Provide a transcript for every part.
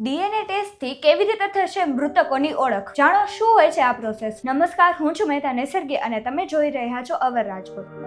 DNA ટેસ્ટથી કેવી રીતે થશે મૃતકોની ઓળખ? જાણો શું હોય છે આ પ્રોસેસ. નમસ્કાર, હું છું મહેતા નેસર્ગી અને તમે જોઈ રહ્યા છો અવર રાજકોટ.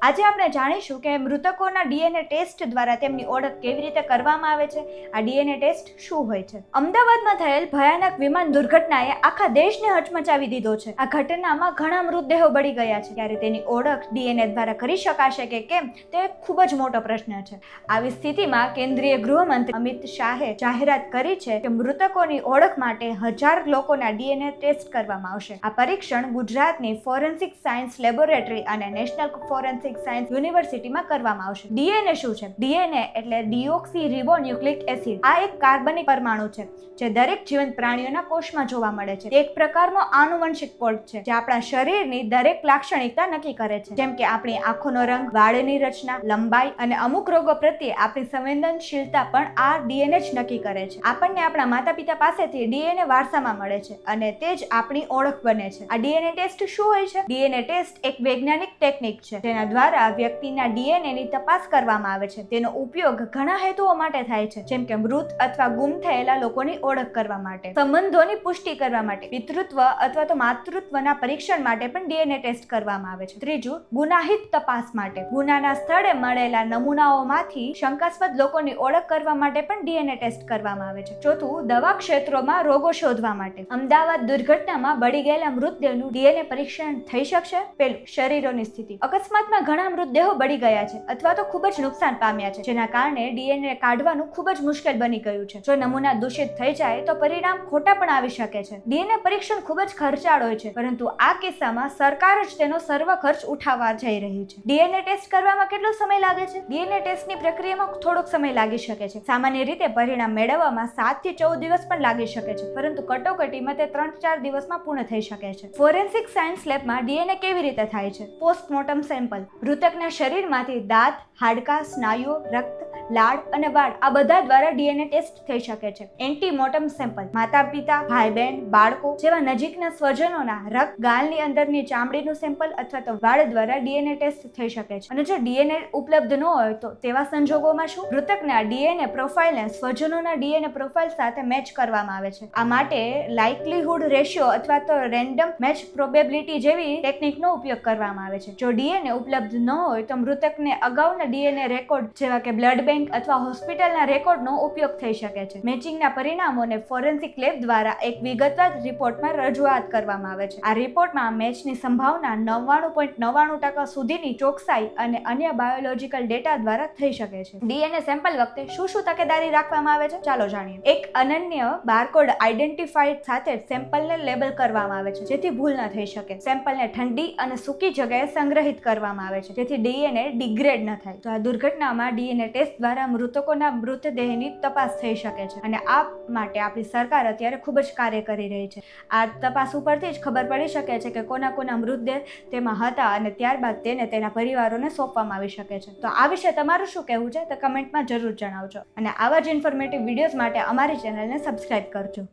આજે આપણે જાણીશું કે મૃતકોના ડીએનએ ટેસ્ટ દ્વારા તેમની ઓળખ કેવી રીતે કરવામાં આવે છે. આ ડીએનએ ટેસ્ટ શું હોય છે? અમદાવાદમાં થયેલ ભયાનક વિમાન દુર્ઘટનાએ આખા દેશને હચમચાવી દીધો છે. આ ઘટનામાં ઘણા મૃતદેહો બળી ગયા છે. ત્યારે તેની ઓળખ ડીએનએ દ્વારા કરી શકાશે કે કેમ, તે ખૂબ જ મોટો પ્રશ્ન છે. આવી સ્થિતિમાં કેન્દ્રીય ગૃહમંત્રી અમિત શાહે જાહેરાત કરી છે કે મૃતકોની ઓળખ માટે 1000 લોકોના ડીએનએ ટેસ્ટ કરવામાં આવશે. આ પરીક્ષણ ગુજરાતની ફોરેન્સિક સાયન્સ લેબોરેટરી અને નેશનલ ફોરેન્સિક સાયન્સ યુનિવર્સિટીમાં કરવામાં આવશે. ડીએનએ શું છે? ડીએનએ એટલે ડીઓક્સી રિબોન્યુક્લિક એસિડ. આ એક કાર્બનિક પરમાણુ છે જે દરેક જીવંત પ્રાણીઓના કોષમાં જોવા મળે છે. એક પ્રકારનો આનુવંશિક કોડ છે જે આપણા શરીરની દરેક લાક્ષણિકતા નક્કી કરે છે, જેમ કે આપણી આંખોનો રંગ, વાળની રચના, લંબાઈ અને અમુક રોગો પ્રત્યે આપણી સંવેદનશીલતા પણ આ ડીએનએ જ નક્કી કરે છે. આપણને આપણા માતા પિતા પાસેથી ડીએનએ વારસામાં મળે છે અને તે જ આપણી ઓળખ બને છે. આ ડીએનએ ટેસ્ટ શું હોય છે? ડીએનએ ટેસ્ટ એક વૈજ્ઞાનિક ટેકનિક છે જેના દ્વારા વ્યક્તિના ડીએનએની તપાસ કરવામાં આવે છે. તેનો ઉપયોગ ઘણા હેતુઓ માટે થાય છે, જેમ કે મૃત અથવા ગુમ થયેલા લોકોની ઓળખ કરવા માટે, સંબંધોની પુષ્ટિ કરવા માટે, પિતૃત્વ અથવા તો માતૃત્વના પરીક્ષણ માટે પણ ડીએનએ ટેસ્ટ કરવામાં આવે છે. ત્રીજું, ગુનાહિત તપાસ માટે, ગુનાના સ્થળે મળેલા નમૂનાઓમાંથી શંકાસ્પદ લોકોની ઓળખ કરવા માટે પણ ડીએનએ ટેસ્ટ કરવામાં આવે છે. ચોથું, દવા ક્ષેત્રોમાં રોગો શોધવા માટે. અમદાવાદ દુર્ઘટનામાં બળી ગયેલા મૃતદેહનું ડીએનએ પરીક્ષણ થઈ શકશે. પેલું, શરીરોની સ્થિતિ. અકસ્માતમાં ઘણા મૃતદેહો બળી ગયા છે અથવા તો ખૂબ જ નુકસાન પામ્યા છે, જેના કારણે ડીએનએ કાઢવાનું ખૂબ જ મુશ્કેલ બની ગયું છે. જો નમૂના દૂષિત થઈ જાય તો પરિણામ ખોટા પણ આવી શકે છે. ડીએનએ પરીક્ષણ ખૂબ જ ખર્ચાળ હોય છે, પરંતુ આ કિસ્સામાં સરકાર જ તેનો સર્વ ખર્ચ ઉઠાવવા જઈ રહી છે. ડીએનએ ટેસ્ટ કરવામાં કેટલો સમય લાગે છે? ડીએનએ ટેસ્ટની પ્રક્રિયામાં થોડોક સમય લાગી શકે છે. સામાન્ય રીતે પરિણામ મેળવવામાં 7 થી 14 દિવસ પણ લાગી શકે છે, પરંતુ કટોકટીમાં તે 3-4 દિવસમાં પૂર્ણ થઈ શકે છે. ફોરેન્સિક સાયન્સ લેબમાં ડીએનએ કેવી રીતે થાય છે? Postmortem sample. મૃતકના શરીરમાંથી દાંત, હાડકાં, સ્નાયુઓ, રક્ત, લાળ અને વાળ આ બધા દ્વારા ડીએનએ ટેસ્ટ થઈ શકે છે. એન્ટીમોર્ટમ સેમ્પલ. માતા પિતા, ભાઈ બહેન, બાળકો જેવા નજીકના સ્વજનોના રક્ત, ગાલની અંદરની ચામડીનું સેમ્પલ અથવા તો વાળ દ્વારા ડીએનએ ટેસ્ટ થઈ શકે છે. અને જો ડીએનએ ઉપલબ્ધ ન હોય તો તેવા સંજોગોમાં શું? મૃતકના ડીએનએ પ્રોફાઇલને સ્વજનોના ડીએનએ પ્રોફાઇલ સાથે મેચ કરવામાં આવે છે. આ માટે લાઇકલીહુડ રેશિયો અથવા તો રેન્ડમ મેચ પ્રોબેબિલિટી જેવી ટેકનિકનો ઉપયોગ કરવામાં આવે છે. જો ડીએનએ ઉપલબ્ધ ન હોય તો મૃતકને અગાઉના ડીએનએ રેકોર્ડ જેવા કે બ્લડ બેંક અથવા હોસ્પિટલના રેકોર્ડનો ઉપયોગ થઈ શકે છે. મેચિંગના પરિણામોને ફોરેન્સિક લેબ દ્વારા એક વિગતવાર રિપોર્ટમાં રજૂઆત કરવામાં આવે છે. આ રિપોર્ટમાં મેચની સંભાવના 99.99% સુધીની ચોકસાઈ અને અન્ય બાયોલોજીકલ ડેટા દ્વારા થઈ શકે છે. ડીએનએ સેમ્પલ વખતે શું શું તકેદારી રાખવામાં આવે છે? ચાલો જાણીએ. એક અનન્ય બારકોડ આઈડેન્ટિફાઈડ સાથે સેમ્પલને લેબલ કરવામાં આવે છે, જેથી ભૂલ ન થઈ શકે. સેમ્પલને ઠંડી અને સૂકી જગ્યાએ સંગ્રહિત કરવામાં આવે છે, જેથી ડીએનએ ડિગ્રેડ ન થાય. તો આ દુર્ઘટનામાં ડીએનએ ટેસ્ટ દ્વારા મૃતકોના મૃતદેહની તપાસ થઈ શકે છે અને આ માટે આપણી સરકાર અત્યારે ખૂબ જ કાર્ય કરી રહી છે. આ તપાસ ઉપરથી જ ખબર પડી શકે છે કે કોના કોના મૃતદેહ તેમાં હતા અને ત્યારબાદ તેને તેના પરિવારોને સોંપવામાં આવી શકે છે. તો આ વિશે તમારું શું કહેવું છે તે કમેન્ટમાં જરૂર જણાવજો અને આવા જ ઇન્ફોર્મેટિવ વિડીયોઝ માટે અમારી ચેનલને સબસ્ક્રાઇબ કરજો.